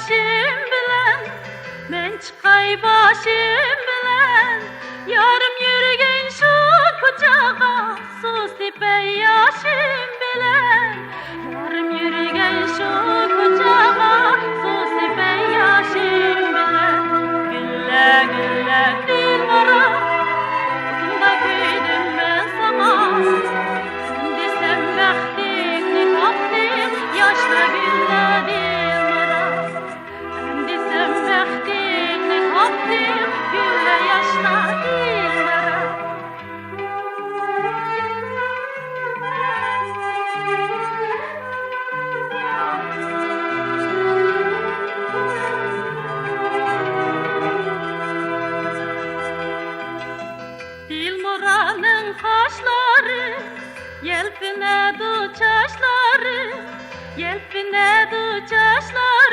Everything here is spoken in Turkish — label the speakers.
Speaker 1: başım bilen, men çıkay başım bilen, yarım yürügen şu kucağa, su sipey yaşım bilen, yarım yürügen şu kucağa, su sipey yaşım bilen, gülle gülle dilbara, bunda köydüm ben sana, sen desem bəxtini tapdım, yaşla gülle dilbara, sen desem bəxtini tapdım, gülle yaşla dilbara. Dilmoranın kaşları, yelpine du çaşları, yelpine du çaşları.